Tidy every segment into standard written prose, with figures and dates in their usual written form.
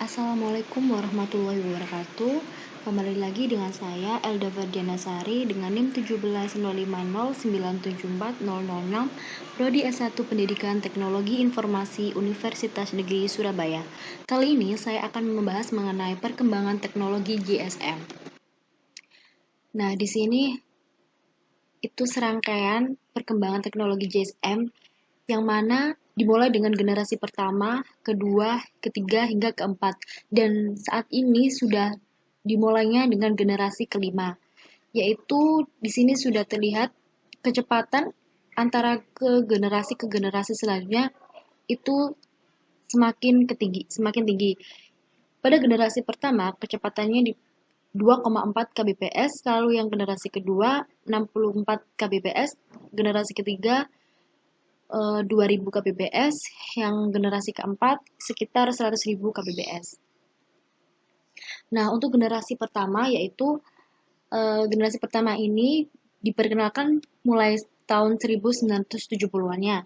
Assalamualaikum warahmatullahi wabarakatuh. Kembali lagi dengan saya Elda Ferdianasari dengan NIM 17050974006 Prodi S1 Pendidikan Teknologi Informasi Universitas Negeri Surabaya. Kali ini saya akan membahas mengenai perkembangan teknologi GSM. Nah, di sini itu serangkaian perkembangan teknologi GSM yang mana dimulai dengan generasi pertama, kedua, ketiga, hingga keempat. Dan saat ini sudah dimulainya dengan generasi kelima, yaitu di sini sudah terlihat kecepatan antara ke generasi selanjutnya itu semakin tinggi. Pada generasi pertama, kecepatannya di 2,4 kbps, lalu yang generasi kedua 64 kbps, generasi ketiga 2000 kbps, yang generasi keempat sekitar 100.000 kbps. Nah, untuk generasi pertama yaitu generasi pertama ini diperkenalkan mulai tahun 1970-an.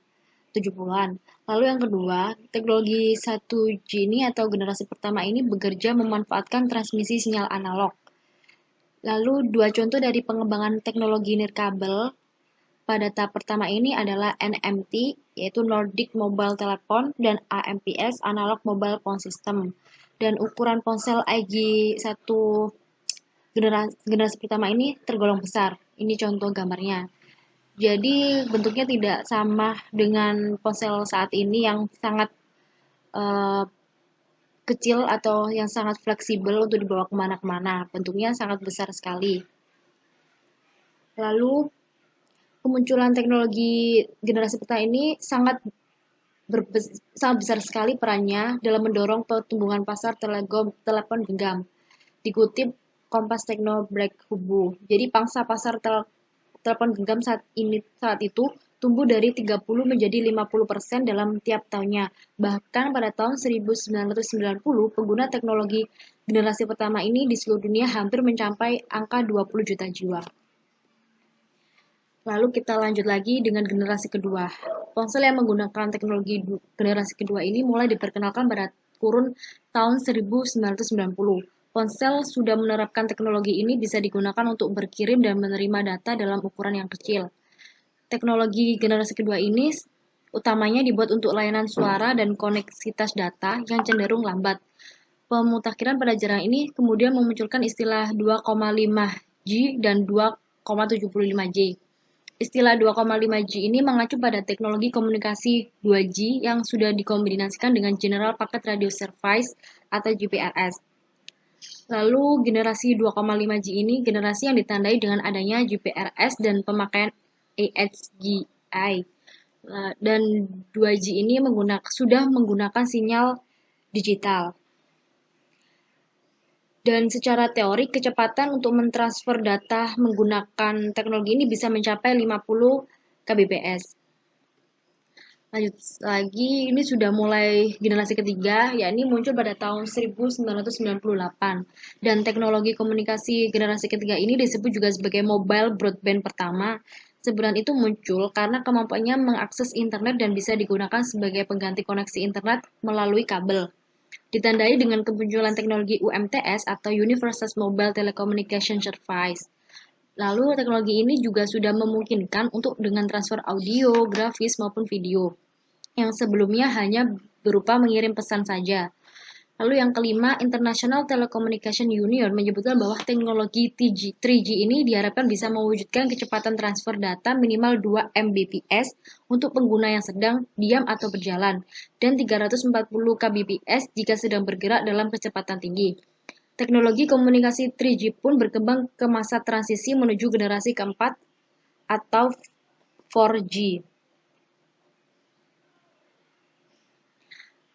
Lalu yang kedua, teknologi 1G ini atau generasi pertama ini bekerja memanfaatkan transmisi sinyal analog. Lalu dua contoh dari pengembangan teknologi nirkabel pada tahap pertama ini adalah NMT, yaitu Nordic Mobile Telephone, dan AMPS, Analog Mobile Phone System. Dan ukuran ponsel IG1 generasi pertama ini tergolong besar. Ini contoh gambarnya. Jadi bentuknya tidak sama dengan ponsel saat ini yang sangat kecil atau yang sangat fleksibel untuk dibawa kemana-kemana. Bentuknya sangat besar sekali. Lalu kemunculan teknologi generasi pertama ini sangat besar sekali perannya dalam mendorong pertumbuhan pasar telepon genggam. Dikutip Kompas Tekno Break Hubu. Jadi pangsa pasar telepon genggam saat itu tumbuh dari 30 menjadi 50% dalam tiap tahunnya. Bahkan pada tahun 1990, pengguna teknologi generasi pertama ini di seluruh dunia hampir mencapai angka 20 juta jiwa. Lalu kita lanjut lagi dengan generasi kedua. Ponsel yang menggunakan teknologi generasi kedua ini mulai diperkenalkan pada kurun tahun 1990. Ponsel sudah menerapkan teknologi ini bisa digunakan untuk berkirim dan menerima data dalam ukuran yang kecil. Teknologi generasi kedua ini utamanya dibuat untuk layanan suara dan koneksitas data yang cenderung lambat. Pemutakhiran pada jaringan ini kemudian memunculkan istilah 2,5G dan 2,75J. Istilah 2,5G ini mengacu pada teknologi komunikasi 2G yang sudah dikombinasikan dengan General Packet Radio Service atau GPRS. Lalu generasi 2,5G ini generasi yang ditandai dengan adanya GPRS dan pemakaian AHGI. Dan 2G ini sudah menggunakan sinyal digital. Dan secara teori, kecepatan untuk mentransfer data menggunakan teknologi ini bisa mencapai 50 kbps. Lanjut lagi, ini sudah mulai generasi ketiga, yakni muncul pada tahun 1998. Dan teknologi komunikasi generasi ketiga ini disebut juga sebagai mobile broadband pertama. Sebulan itu muncul karena kemampuannya mengakses internet dan bisa digunakan sebagai pengganti koneksi internet melalui kabel. Ditandai dengan kemunculan teknologi UMTS atau Universal Mobile Telecommunication Service. Lalu teknologi ini juga sudah memungkinkan untuk dengan transfer audio, grafis maupun video yang sebelumnya hanya berupa mengirim pesan saja. Lalu yang kelima, International Telecommunication Union menyebutkan bahwa teknologi 3G ini diharapkan bisa mewujudkan kecepatan transfer data minimal 2 Mbps untuk pengguna yang sedang, diam, atau berjalan, dan 340 kbps jika sedang bergerak dalam kecepatan tinggi. Teknologi komunikasi 3G pun berkembang ke masa transisi menuju generasi keempat atau 4G.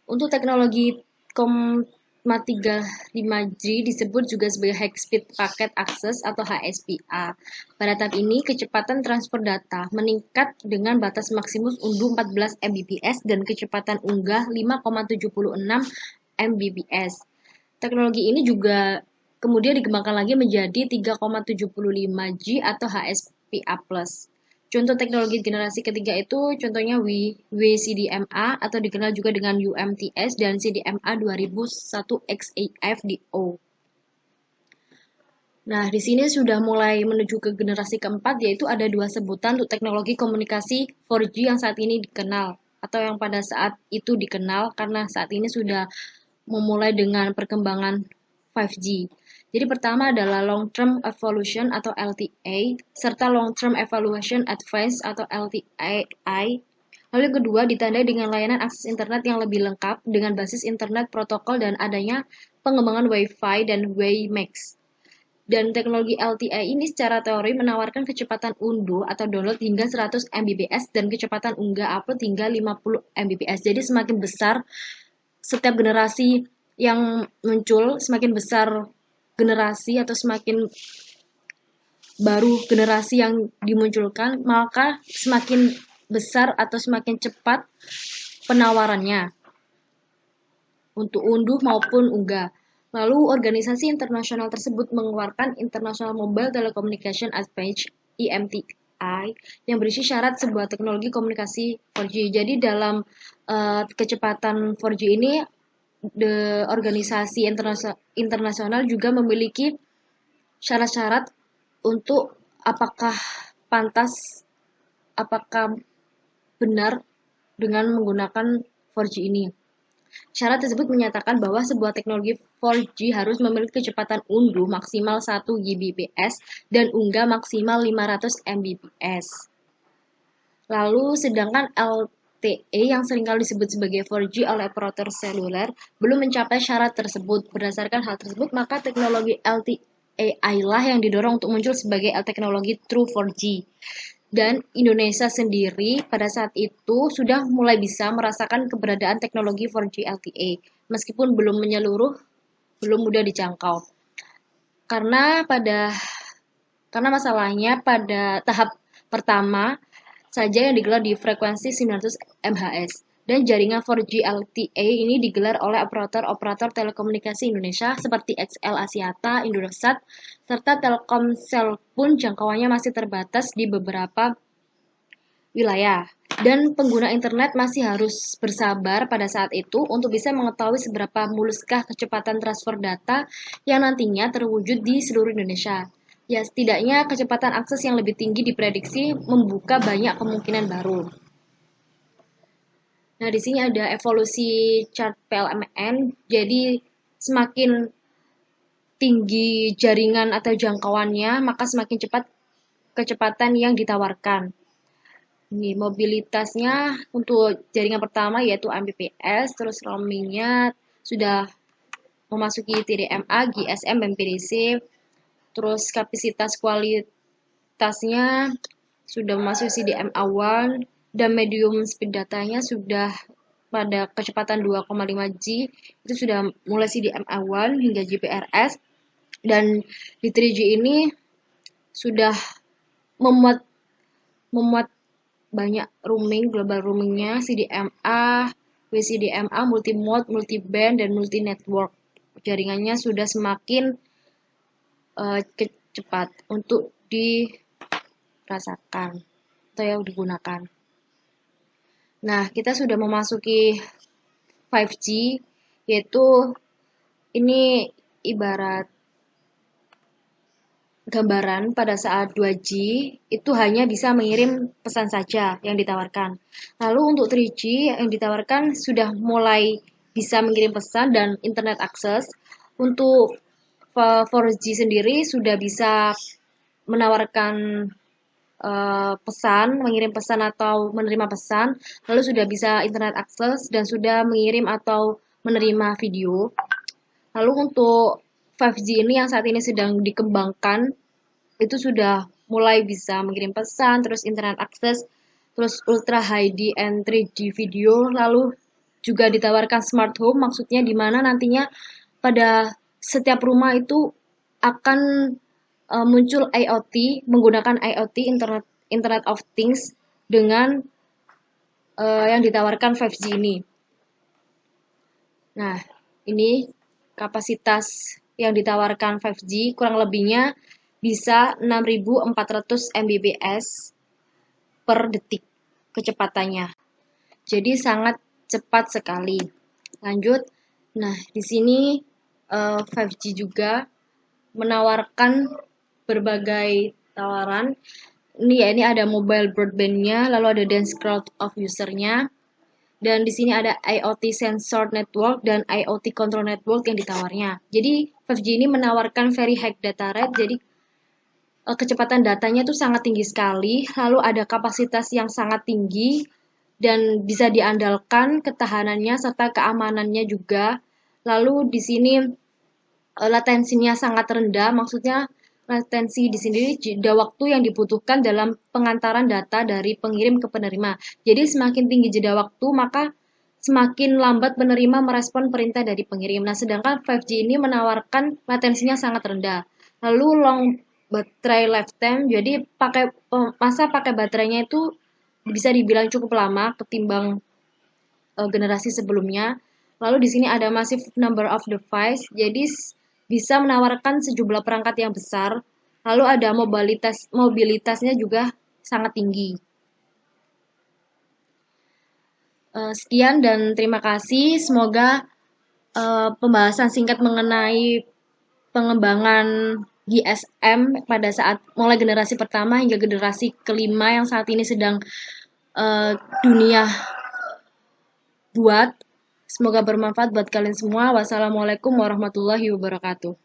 Untuk teknologi 0,35G disebut juga sebagai High Speed Packet Access atau HSPA. Pada tahap ini, kecepatan transfer data meningkat dengan batas maksimum unduh 14 Mbps dan kecepatan unggah 5,76 Mbps. Teknologi ini juga kemudian dikembangkan lagi menjadi 3,75G atau HSPA+. Contoh teknologi generasi ketiga itu contohnya WCDMA atau dikenal juga dengan UMTS dan CDMA 2001XAFDO. Nah, di sini sudah mulai menuju ke generasi keempat, yaitu ada dua sebutan untuk teknologi komunikasi 4G yang saat ini dikenal, atau yang pada saat itu dikenal karena saat ini sudah memulai dengan perkembangan 5G. Jadi pertama adalah Long Term Evolution atau LTE, serta Long Term Evaluation Advanced atau LTAI. Lalu yang kedua ditandai dengan layanan akses internet yang lebih lengkap dengan basis internet protokol dan adanya pengembangan Wi-Fi dan WiMAX. Dan teknologi LTE ini secara teori menawarkan kecepatan unduh atau download hingga 100 Mbps dan kecepatan unggah upload hingga 50 Mbps. Jadi semakin besar setiap generasi yang muncul, semakin besar generasi atau semakin baru generasi yang dimunculkan, maka semakin besar atau semakin cepat penawarannya untuk unduh maupun unggah. Lalu, organisasi internasional tersebut mengeluarkan International Mobile Telecommunication Advantage (IMTI) yang berisi syarat sebuah teknologi komunikasi 4G. Jadi dalam kecepatan 4G ini, organisasi internasional juga memiliki syarat-syarat untuk apakah pantas, apakah benar dengan menggunakan 4G ini. Syarat tersebut menyatakan bahwa sebuah teknologi 4G harus memiliki kecepatan unduh maksimal 1 Gbps dan unggah maksimal 500 Mbps. Lalu, sedangkan LTE yang seringkali disebut sebagai 4G oleh operator seluler belum mencapai syarat tersebut. Berdasarkan hal tersebut, maka teknologi LTE lah yang didorong untuk muncul sebagai teknologi True 4G. Dan Indonesia sendiri pada saat itu sudah mulai bisa merasakan keberadaan teknologi 4G LTE, meskipun belum menyeluruh, belum mudah dijangkau. Karena masalahnya pada tahap pertama saja yang digelar di frekuensi 900 MHz. Dan jaringan 4G LTE ini digelar oleh operator-operator telekomunikasi Indonesia seperti XL Axiata, Indosat, serta Telkomsel pun jangkauannya masih terbatas di beberapa wilayah. Dan pengguna internet masih harus bersabar pada saat itu untuk bisa mengetahui seberapa muluskah kecepatan transfer data yang nantinya terwujud di seluruh Indonesia. Ya, setidaknya kecepatan akses yang lebih tinggi diprediksi membuka banyak kemungkinan baru. Nah, di sini ada evolusi chart PLMN. Jadi, semakin tinggi jaringan atau jangkauannya, maka semakin cepat kecepatan yang ditawarkan. Ini mobilitasnya untuk jaringan pertama yaitu Mbps, terus roamingnya sudah memasuki TDMA, GSM, dan PDC. Terus kapasitas kualitasnya sudah memasuki CDMA1 dan medium speed datanya sudah pada kecepatan 2,5G itu sudah mulai CDMA1 hingga GPRS, dan di 3G ini sudah memuat banyak roaming, global roamingnya, CDMA, WCDMA, multimode, multiband, dan multi network. Jaringannya sudah semakin cepat untuk dirasakan atau yang digunakan. Nah, kita sudah memasuki 5G, yaitu ini ibarat gambaran pada saat 2G itu hanya bisa mengirim pesan saja yang ditawarkan. Lalu untuk 3G yang ditawarkan sudah mulai bisa mengirim pesan dan internet akses. Untuk 4G sendiri sudah bisa menawarkan pesan, mengirim pesan atau menerima pesan, lalu sudah bisa internet akses dan sudah mengirim atau menerima video. Lalu untuk 5G ini yang saat ini sedang dikembangkan, itu sudah mulai bisa mengirim pesan, terus internet akses, terus ultra HD and 3D video, lalu juga ditawarkan smart home, maksudnya di mana nantinya pada setiap rumah itu akan muncul IoT, menggunakan IoT, Internet of Things, dengan yang ditawarkan 5G ini. Nah, ini kapasitas yang ditawarkan 5G kurang lebihnya bisa 6.400 Mbps per detik kecepatannya. Jadi sangat cepat sekali. Lanjut. Nah, di sini 5G juga menawarkan berbagai tawaran. Ini ada mobile broadband-nya, lalu ada dense crowd of user-nya, dan di sini ada IoT sensor network dan IoT control network yang ditawarnya. Jadi 5G ini menawarkan very high data rate, jadi kecepatan datanya itu sangat tinggi sekali, lalu ada kapasitas yang sangat tinggi dan bisa diandalkan ketahanannya serta keamanannya juga. Lalu di sini latensinya sangat rendah, maksudnya latensi di sini jeda waktu yang dibutuhkan dalam pengantaran data dari pengirim ke penerima. Jadi semakin tinggi jeda waktu, maka semakin lambat penerima merespon perintah dari pengirim. Nah, sedangkan 5G ini menawarkan latensinya sangat rendah. Lalu long battery lifetime, jadi masa pakai baterainya itu bisa dibilang cukup lama ketimbang generasi sebelumnya. Lalu di sini ada massive number of device, jadi bisa menawarkan sejumlah perangkat yang besar. Lalu ada mobilitasnya juga sangat tinggi. Sekian dan terima kasih. Semoga pembahasan singkat mengenai pengembangan GSM pada saat mulai generasi pertama hingga generasi kelima yang saat ini sedang dunia buat. Semoga bermanfaat buat kalian semua. Wassalamualaikum warahmatullahi wabarakatuh.